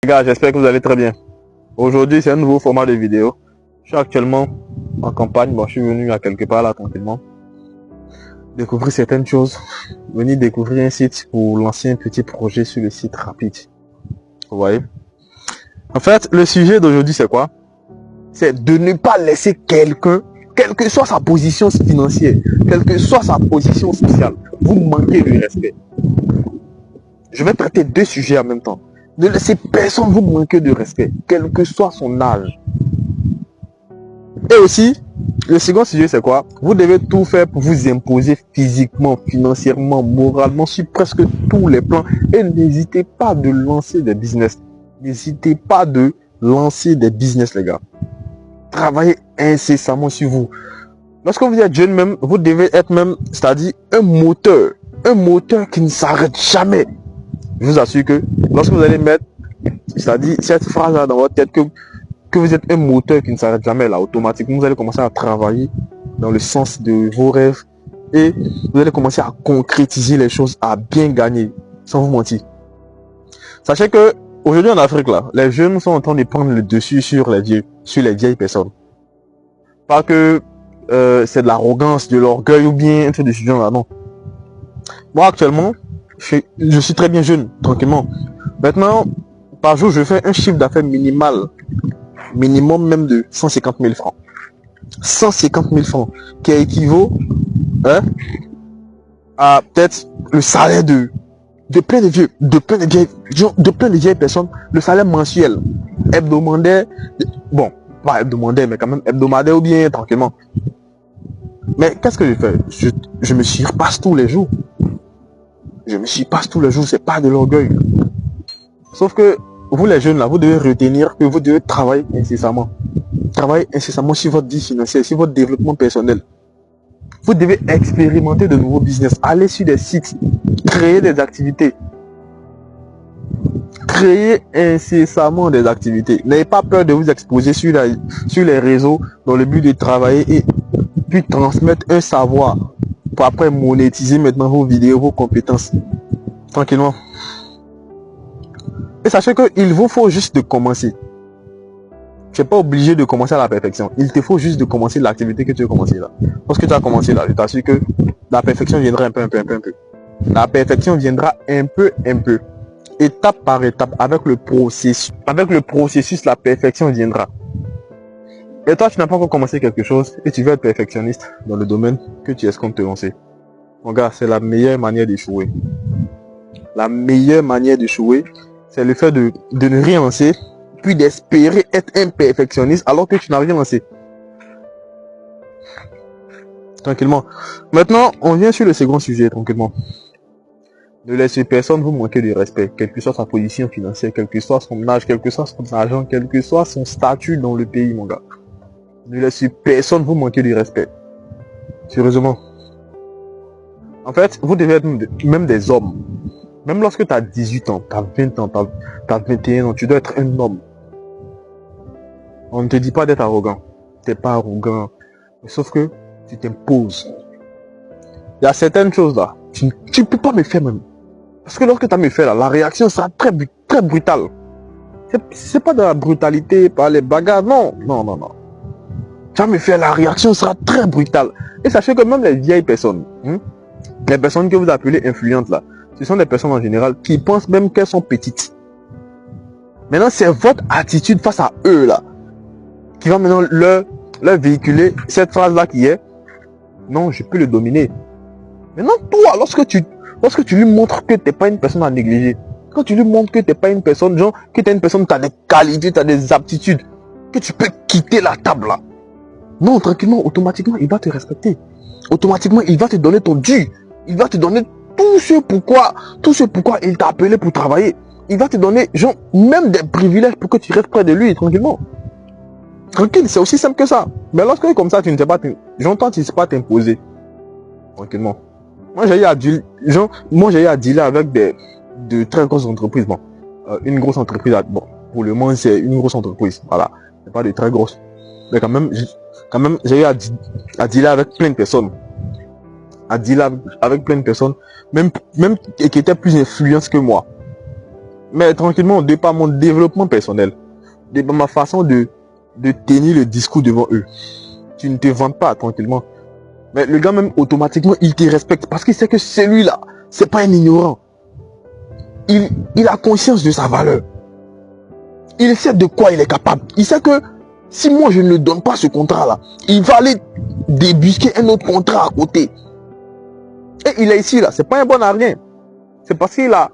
Les gars, j'espère que vous allez très bien. Aujourd'hui, c'est un nouveau format de vidéo. Je suis actuellement en campagne. Bon, je suis venu à quelque part là tranquillement. Découvrir certaines choses. Venir découvrir un site pour lancer un petit projet sur le site rapide. Vous voyez? En fait, le sujet d'aujourd'hui, c'est quoi? C'est de ne pas laisser quelqu'un, quelle que soit sa position financière, quelle que soit sa position sociale, vous manquer de respect. Je vais traiter deux sujets en même temps. Ne laissez personne vous manquer de respect, quel que soit son âge. Et aussi, le second sujet, c'est quoi? Vous devez tout faire pour vous imposer physiquement, financièrement, moralement, sur presque tous les plans. Et n'hésitez pas de lancer des business. N'hésitez pas de lancer des business, les gars. Travaillez incessamment sur vous. Lorsque vous êtes jeune même, vous devez être même, c'est-à-dire un moteur qui ne s'arrête jamais. Je vous assure que lorsque vous allez mettre, c'est-à-dire cette phrase-là dans votre tête, que vous êtes un moteur qui ne s'arrête jamais, là, automatiquement, vous allez commencer à travailler dans le sens de vos rêves et vous allez commencer à concrétiser les choses, à bien gagner, sans vous mentir. Sachez que aujourd'hui en Afrique, là, les jeunes sont en train de prendre le dessus sur les vieilles personnes. Pas que c'est de l'arrogance, de l'orgueil ou bien un truc de ce genre-là, non. Moi, actuellement, je suis très bien jeune, tranquillement. Maintenant, par jour, je fais un chiffre d'affaires minimum même de 150 000 francs. 150 000 francs, qui équivaut à peut-être le salaire de plein de vieilles personnes, le salaire mensuel, hebdomadaire, bon, pas hebdomadaire, mais quand même hebdomadaire ou bien tranquillement. Mais qu'est-ce que je fais? Je me surpasse tous les jours. C'est pas de l'orgueil. Sauf que vous les jeunes là, vous devez retenir que vous devez travailler incessamment. Travailler incessamment sur votre vie financière, sur votre développement personnel. Vous devez expérimenter de nouveaux business, aller sur des sites, créer des activités. Créer incessamment des activités. N'ayez pas peur de vous exposer sur les réseaux dans le but de travailler et puis transmettre un savoir pour après monétiser maintenant vos vidéos, vos compétences. Tranquillement. Et sachez qu'il vous faut juste de commencer. Tu n'es pas obligé de commencer à la perfection. Il te faut juste de commencer l'activité que tu veux commencer là. Lorsque tu as commencé là, je t'assure que la perfection viendra un peu. La perfection viendra un peu. Étape par étape, avec le processus. Avec le processus, la perfection viendra. Et toi, tu n'as pas encore commencé quelque chose et tu veux être perfectionniste dans le domaine que tu escomptes te lancer. Mon gars, c'est la meilleure manière d'échouer. La meilleure manière d'échouer, c'est le fait de ne rien lancer, puis d'espérer être un perfectionniste alors que tu n'as rien lancé. Tranquillement. Maintenant, on vient sur le second sujet, tranquillement. Ne laissez personne vous manquer de respect, quelle que soit sa position financière, quel que soit son âge, quel que soit son argent, quel que soit son statut dans le pays, mon gars. Ne laissez personne vous manquer de respect. Sérieusement. En fait, vous devez être même des hommes. Même lorsque tu as 18 ans, tu as 20 ans, tu as 21 ans, tu dois être un homme. On ne te dit pas d'être arrogant. Tu n'es pas arrogant. Sauf que tu t'imposes. Il y a certaines choses là, tu ne peux pas me faire même. Parce que lorsque tu as me fait là, la réaction sera très brutale. C'est pas de la brutalité par les bagarres, non. Tu vas me faire, la réaction sera très brutale. Et sachez que même les vieilles personnes, les personnes que vous appelez influentes là, ce sont des personnes en général qui pensent même qu'elles sont petites. Maintenant, c'est votre attitude face à eux là qui va maintenant leur véhiculer cette phrase là qui est non, je peux le dominer. Maintenant, toi, lorsque tu lui montres que tu n'es pas une personne à négliger, quand tu lui montres que tu n'es pas une personne, genre, que tu es une personne, tu as des qualités, tu as des aptitudes, que tu peux quitter la table là. Non, tranquillement, automatiquement, il va te respecter. Automatiquement, il va te donner ton dû. Il va te donner tout ce pourquoi il t'a appelé pour travailler. Il va te donner, genre, même des privilèges pour que tu restes près de lui, tranquillement. Tranquille, c'est aussi simple que ça. Mais lorsque comme ça, tu ne sais pas, j'entends, tu ne sais pas t'imposer. Tranquillement. Moi, j'ai eu à dealer avec de très grosses entreprises. Bon, une grosse entreprise, bon, pour le moment, c'est une grosse entreprise. Voilà. C'est pas de très grosses. Mais quand même, j'ai eu à dealer avec plein de personnes. Même qui étaient plus influentes que moi. Mais tranquillement, de par mon développement personnel, de par ma façon de tenir le discours devant eux, tu ne te vantes pas tranquillement. Mais le gars même automatiquement, il te respecte parce qu'il sait que celui-là, c'est pas un ignorant. Il a conscience de sa valeur. Il sait de quoi il est capable. Il sait que si moi je ne lui donne pas ce contrat-là, il va aller débusquer un autre contrat à côté. Et il est ici là, c'est pas un bon à rien. C'est parce qu'il a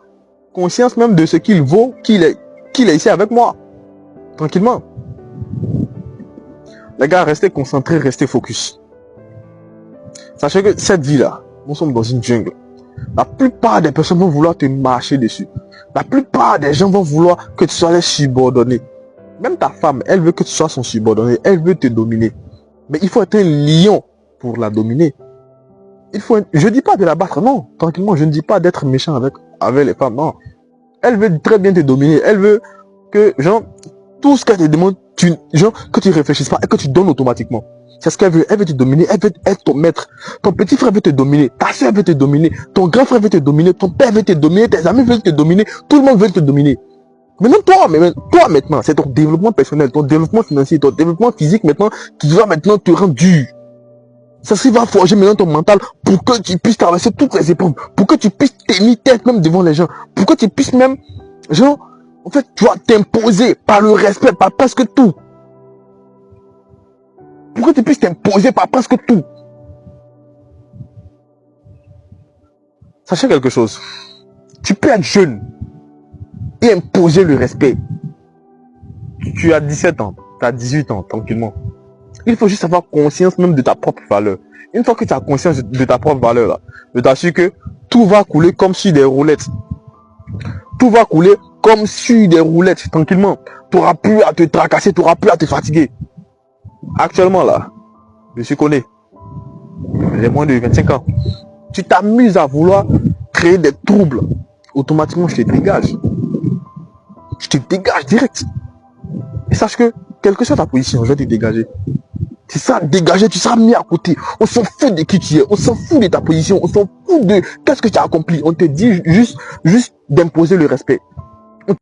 conscience même de ce qu'il vaut, qu'il est ici avec moi. Tranquillement. Les gars, restez concentrés, restez focus. Sachez que cette vie-là, nous sommes dans une jungle. La plupart des personnes vont vouloir te marcher dessus. La plupart des gens vont vouloir que tu sois les subordonnés. Même ta femme, elle veut que tu sois son subordonné. Elle veut te dominer. Mais il faut être un lion pour la dominer. Je dis pas de la battre, non. Tranquillement, je ne dis pas d'être méchant avec les femmes, non. Elle veut très bien te dominer. Elle veut que, genre, tout ce qu'elle te demande, que tu réfléchisses pas et que tu donnes automatiquement. C'est ce qu'elle veut. Elle veut te dominer. Elle veut être ton maître. Ton petit frère veut te dominer. Ta soeur veut te dominer. Ton grand frère veut te dominer. Ton père veut te dominer. Tes amis veulent te dominer. Tout le monde veut te dominer. Maintenant, toi maintenant, c'est ton développement personnel, ton développement financier, ton développement physique maintenant qui va maintenant te rendre dur. Ça va forger maintenant ton mental pour que tu puisses traverser toutes les épreuves, pour que tu puisses tenir tête même devant les gens, pour que tu puisses même, genre, en fait, tu vas t'imposer par le respect, par presque tout. Pour que tu puisses t'imposer par presque tout. Sachez quelque chose. Tu peux être jeune et imposer le respect. Tu as 17 ans, tu as 18 ans, tranquillement. Il faut juste avoir conscience même de ta propre valeur. Une fois que tu as conscience de ta propre valeur, là, je t'assure que tout va couler comme sur des roulettes. Tout va couler comme sur des roulettes, tranquillement. Tu n'auras plus à te tracasser, tu n'auras plus à te fatiguer. Actuellement, là, je suis connu. J'ai moins de 25 ans. Tu t'amuses à vouloir créer des troubles. Automatiquement, je te dégage. Je te dégage direct. Et sache que, quelle que soit ta position, je vais te dégager. Tu seras dégagé, tu seras mis à côté. On s'en fout de qui tu es, on s'en fout de ta position, on s'en fout de qu'est-ce que tu as accompli. On te dit juste d'imposer le respect.